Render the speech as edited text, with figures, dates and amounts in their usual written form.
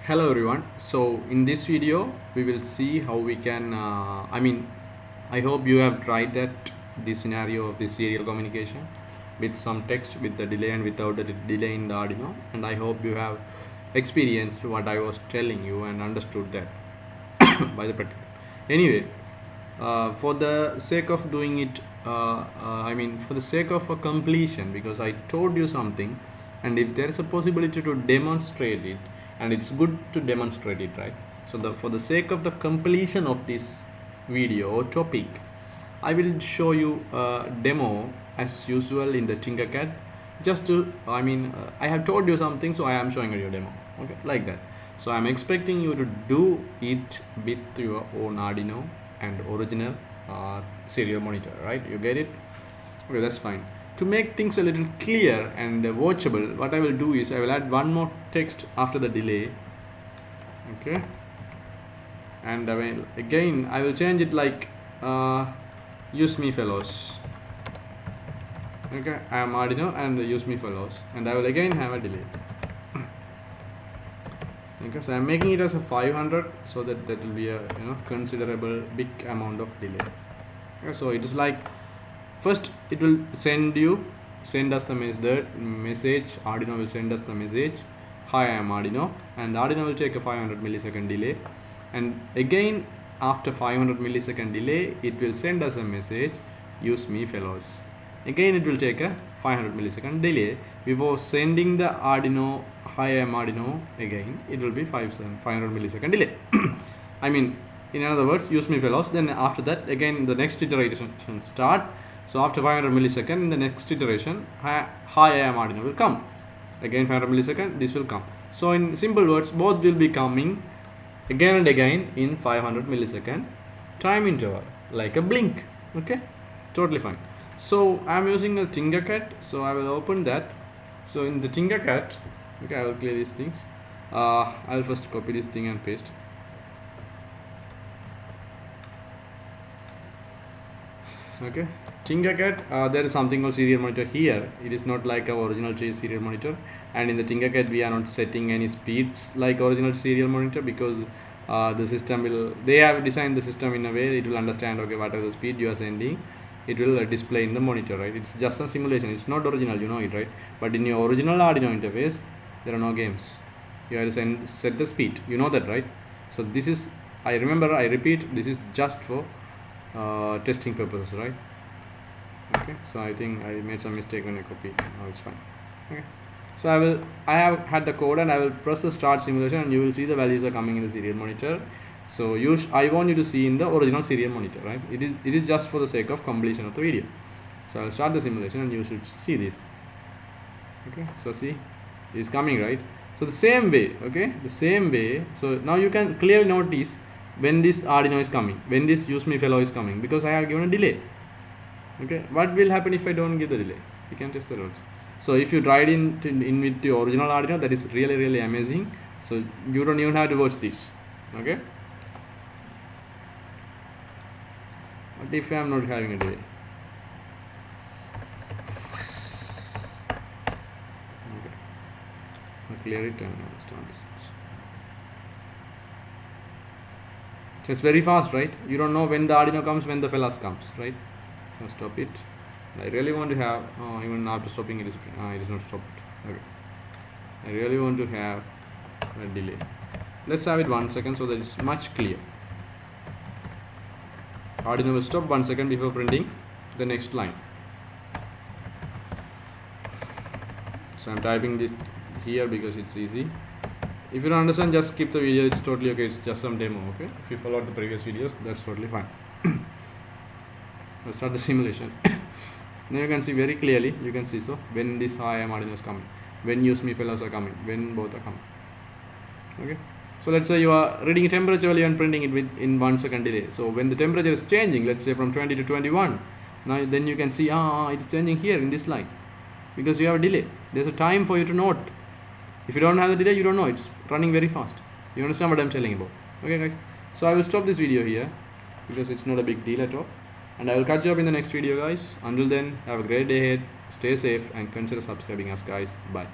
Hello everyone. So in this video we will see how we can I hope you have tried that the scenario of the serial communication with some text with the delay and without the delay in the Arduino, and I hope you have experienced what I was telling you and understood that by the practical. Anyway, for the sake of doing it for the sake of a completion, because I told you something, and if there is a possibility to demonstrate it, and it's good to demonstrate it, right? So for the sake of the completion of this video or topic, I will show you a demo as usual in the Tinkercad. Just to I have told you something, so I am showing you a demo, okay, like that. So I'm expecting you to do it with your own Arduino and original serial monitor, right? You get it? Okay, that's fine. To make things a little clear and watchable, what I will do is I will add one more text after the delay, okay, and I will change it like use me fellows, okay. I am Arduino and use me fellows, and I will again have a delay. Okay, so I'm making it as a 500, so that will be a considerable big amount of delay. Okay, so it is like, first it will send us the message. Arduino will send us the message, hi, I am Arduino, and Arduino will take a 500 millisecond delay, and again after 500 millisecond delay it will send us a message, use me fellows. Again it will take a 500 millisecond delay before sending the Arduino, hi, I am Arduino. Again it will be 500 millisecond delay. In other words, use me fellows. Then after that, again the next iteration start. So after 500 millisecond, in the next iteration, hi, I am Arduino will come. Again 500 millisecond, this will come. So in simple words, both will be coming again and again in 500 millisecond time interval, like a blink. Okay, totally fine. So I am using a Tinkercad, so I will open that. So in the Tinkercad, okay, I will clear these things. I will first copy this thing and paste. Okay, Tinkercad, there is something called serial monitor here. It is not like our original serial monitor, and in the Tinkercad we are not setting any speeds like original serial monitor, because the system they have designed the system in a way it will understand, okay, what are the speed you are sending, it will display in the monitor, right? It's just a simulation, it's not original, you know it, right? But in your original Arduino interface there are no games. You have to set the speed, you know that, right? So this is, I repeat, this is just for testing purposes, right? Okay, so I think I made some mistake when I copied. Now it's fine. Okay, so I have had the code, and I will press the start simulation, and you will see the values are coming in the serial monitor. So I want you to see in the original serial monitor, right? It is just for the sake of completion of the video. So I'll start the simulation, and you should see this. Okay, so see, it is coming, right? So the same way, okay, the same way. So now you can clearly notice when this Arduino is coming, when this use me fellow is coming, because I have given a delay. Okay, what will happen if I don't give the delay? You can test that also. So if you tried in with the original Arduino, that is really amazing. So you don't even have to watch this. Okay, what if I am not having a delay? Okay, I'll clear it and I'll start this. So it's very fast, right? You don't know when the Arduino comes, when the fellas comes, right? So stop it. I really want to have, even after stopping it is not stopped. Okay, I really want to have a delay. Let's have it 1 second so that it's much clear. Arduino will stop 1 second before printing the next line. So I'm typing this here because it's easy. If you don't understand, just skip the video, it's totally okay, it's just some demo, okay? If you followed the previous videos, that's totally fine. Let's start the simulation. Now you can see very clearly, you can see, so when this hi, I am Arduino is coming, when use me fellows are coming, when both are coming. Okay, so let's say you are reading a temperature value and printing it in 1 second delay. So when the temperature is changing, let's say from 20 to 21, now then you can see it's changing here in this line, because you have a delay. There's a time for you to note. If you don't have the delay, you don't know, it's running very fast. You understand what I'm telling about? Okay guys, so I will stop this video here because it's not a big deal at all, and I will catch you up in the next video, guys. Until then, have a great day ahead, stay safe, and consider subscribing us, guys. Bye.